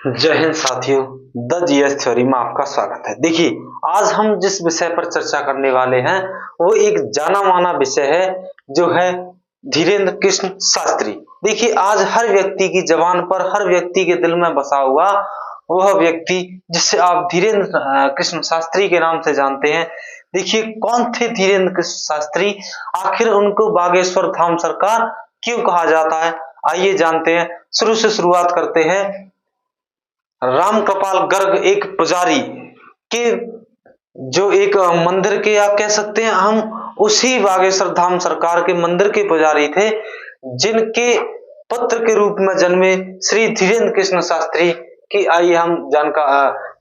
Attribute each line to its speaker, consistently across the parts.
Speaker 1: जय हिंद साथियों, the GS theory में आपका स्वागत है। देखिए, आज हम जिस विषय पर चर्चा करने वाले हैं वो एक जाना माना विषय है जो है धीरेन्द्र कृष्ण शास्त्री। देखिए, आज हर व्यक्ति की जबान पर, हर व्यक्ति के दिल में बसा हुआ वह व्यक्ति जिसे आप धीरेन्द्र कृष्ण शास्त्री के नाम से जानते हैं। देखिए, कौन थे धीरेन्द्र कृष्ण शास्त्री, आखिर उनको बागेश्वर धाम सरकार क्यों कहा जाता है, आइए जानते हैं। शुरू से शुरुआत करते हैं। राम कृपाल गर्ग एक पुजारी के, जो एक मंदिर के, आप कह सकते हैं हम उसी बागेश्वर धाम सरकार के मंदिर के पुजारी थे, जिनके पुत्र के रूप में जन्मे श्री धीरेन्द्र कृष्ण शास्त्री की आइए हम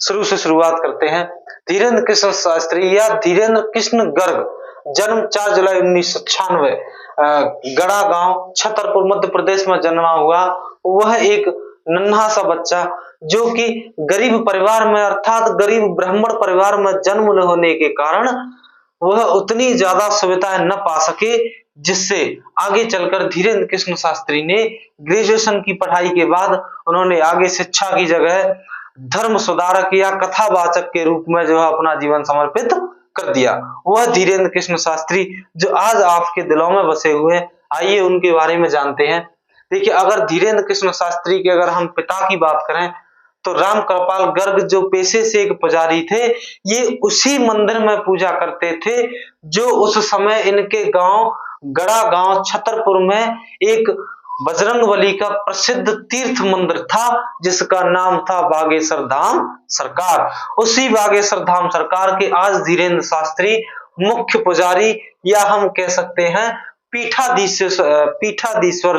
Speaker 1: शुरू से शुरुआत करते हैं। धीरेन्द्र कृष्ण शास्त्री या धीरेन्द्र कृष्ण गर्ग जन्म 4 जुलाई 1996 गड़ा गांव छतरपुर मध्य प्रदेश में जन्मा हुआ। वह एक नन्हा सा बच्चा जो कि गरीब परिवार में, अर्थात गरीब ब्राह्मण परिवार में जन्म होने के कारण वह उतनी ज्यादा सुविधाएं न पा सके, जिससे आगे चलकर धीरेन्द्र कृष्ण शास्त्री ने ग्रेजुएशन की पढ़ाई के बाद उन्होंने आगे शिक्षा की जगह धर्म सुधारक या कथावाचक के रूप में जो है अपना जीवन समर्पित कर दिया। वह धीरेन्द्र कृष्ण शास्त्री जो आज आपके दिलों में बसे हुए हैं, आइए उनके बारे में जानते हैं। देखिए, अगर धीरेन्द्र कृष्ण शास्त्री के अगर हम पिता की बात करें तो राम कृपाल गर्ग जो पेशे से एक पुजारी थे, ये उसी मंदिर में पूजा करते थे जो उस समय इनके गांव गड़ा गांव छतरपुर में एक बजरंगबली का प्रसिद्ध तीर्थ मंदिर था, जिसका नाम था बागेश्वर धाम सरकार। उसी बागेश्वर धाम सरकार के आज धीरेन्द्र शास्त्री मुख्य पुजारी या हम कह सकते हैं पीठाधीश्वर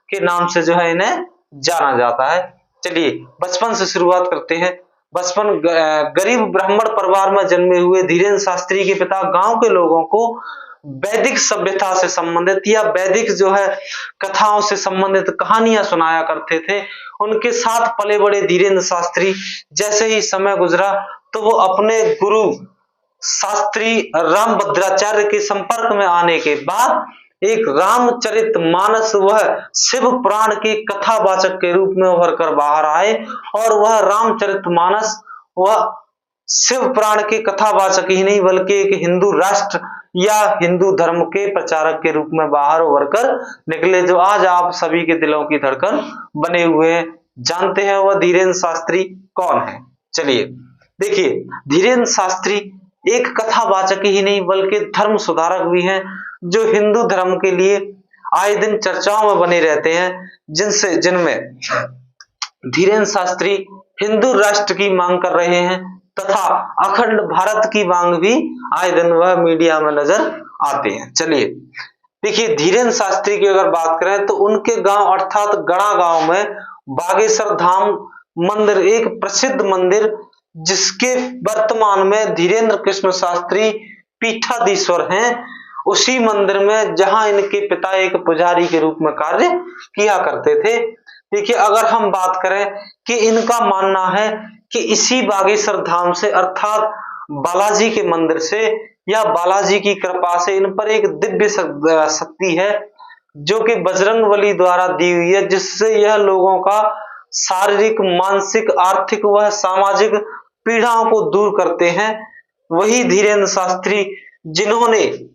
Speaker 1: के नाम से जो है इन्हें जाना जाता है। चलिए बचपन से शुरुआत करते हैं। बचपन गरीब ब्राह्मण परिवार में जन्मे हुए धीरेन्द्र शास्त्री के पिता गांव के लोगों को वैदिक सभ्यता से संबंधित या वैदिक जो है कथाओं से संबंधित कहानियां सुनाया करते थे। उनके साथ पले बड़े धीरेन्द्र शास्त्री जैसे ही समय गुजरा तो वो अपने गुरु शास्त्री रामभद्राचार्य के संपर्क में आने के बाद एक रामचरितमानस वह शिव पुराण के कथावाचक के रूप में उभर कर बाहर आए, और वह रामचरितमानस वह शिव पुराण के कथावाचक ही नहीं बल्कि एक हिंदू राष्ट्र या हिंदू धर्म के प्रचारक के रूप में बाहर उभर कर निकले, जो आज आप सभी के दिलों की धड़कन बने हुए हैं। जानते हैं वह धीरेन्द्र शास्त्री कौन है। चलिए देखिए, धीरेन्द्र शास्त्री एक कथावाचक ही नहीं बल्कि धर्म सुधारक भी हैं, जो हिंदू धर्म के लिए आए दिन चर्चाओं में बने रहते हैं, जिनमें धीरेन्द्र शास्त्री हिंदू राष्ट्र की मांग कर रहे हैं तथा अखंड भारत की मांग भी आए दिन वह मीडिया में नजर आते हैं। चलिए देखिए, धीरेन्द्र शास्त्री की अगर बात करें तो उनके गांव अर्थात गड़ा गांव में बागेश्वर धाम मंदिर एक प्रसिद्ध मंदिर, जिसके वर्तमान में धीरेन्द्र कृष्ण शास्त्री पीठाधीश्वर हैं, उसी मंदिर में जहां इनके पिता एक पुजारी के रूप में कार्य किया करते थे। देखिए, अगर हम बात करें कि इनका मानना है कि इसी बागेश्वर धाम से अर्थात बालाजी के मंदिर से या बालाजी की कृपा से इन पर एक दिव्य शक्ति है जो कि बजरंगबली द्वारा दी हुई है, जिससे यह लोगों का शारीरिक, मानसिक, आर्थिक व सामाजिक पीड़ाओं को दूर करते हैं। वही धीरेन्द्र शास्त्री जिन्होंने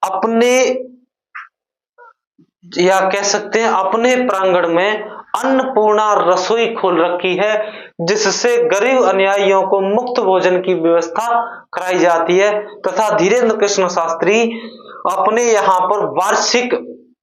Speaker 1: अपने या कह सकते हैं अपने प्रांगण में अन्नपूर्णा रसोई खोल रखी है, जिससे गरीब अनुयायियों को मुफ्त भोजन की व्यवस्था कराई जाती है, तथा धीरेन्द्र कृष्ण शास्त्री अपने यहाँ पर वार्षिक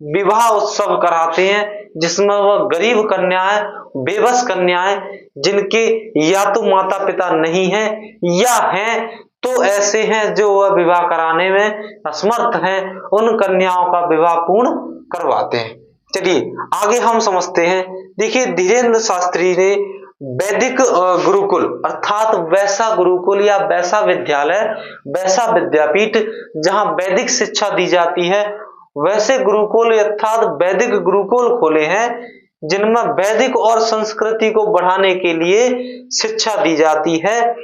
Speaker 1: विवाह उत्सव कराते हैं, जिसमें वह गरीब कन्याएं, बेबस कन्याएं जिनके या तो माता पिता नहीं है या हैं तो ऐसे हैं जो वह विवाह कराने में असमर्थ हैं, उन कन्याओं का विवाह पूर्ण करवाते हैं। चलिए आगे हम समझते हैं। देखिए, धीरेन्द्र शास्त्री ने वैदिक गुरुकुल अर्थात वैसा गुरुकुल या वैसा विद्यालय, वैसा विद्यापीठ जहां वैदिक शिक्षा दी जाती है, वैसे गुरुकुल अर्थात वैदिक गुरुकुल खोले हैं, जिनमें वैदिक और संस्कृति को बढ़ाने के लिए शिक्षा दी जाती है।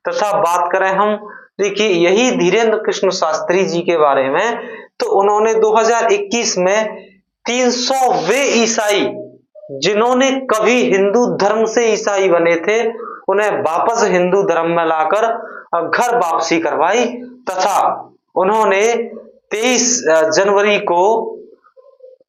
Speaker 1: तथा बात करें हम, देखिए यही धीरेन्द्र कृष्ण शास्त्री जी के बारे में, तो उन्होंने 2021 में 300वें ईसाई जिन्होंने कभी हिंदू धर्म से ईसाई बने थे उन्हें वापस हिंदू धर्म में लाकर घर वापसी करवाई, तथा उन्होंने 23 जनवरी को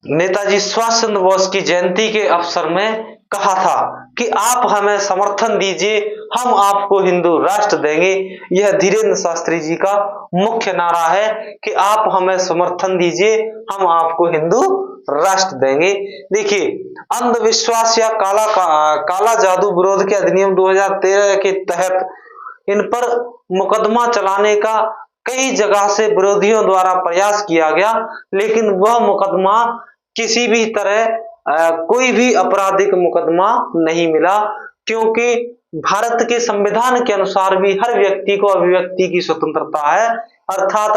Speaker 1: नेताजी सुभाष चंद्र बोस की जयंती के अवसर में कहा था कि आप हमें समर्थन दीजिए, हम आपको हिंदू राष्ट्र देंगे। यह धीरेन्द्र शास्त्री जी का मुख्य नारा है कि आप हमें समर्थन दीजिए, हम आपको हिंदू राष्ट्र देंगे। देखिए, अंधविश्वास या काला जादू विरोध के अधिनियम 2013 के तहत इन पर मुकदमा चलाने का कई जगह से विरोधियों द्वारा प्रयास किया गया, लेकिन वह मुकदमा किसी भी तरह कोई भी आपराधिक मुकदमा नहीं मिला, क्योंकि भारत के संविधान के अनुसार भी हर व्यक्ति को अभिव्यक्ति की स्वतंत्रता है, अर्थात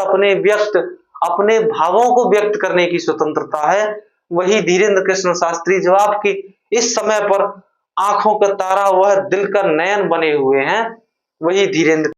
Speaker 1: अपने भावों को व्यक्त करने की स्वतंत्रता है। वही धीरेन्द्र कृष्ण शास्त्री जो आपकी इस समय पर आंखों का तारा वह दिल का नयन बने हुए हैं, वही धीरेन्द्र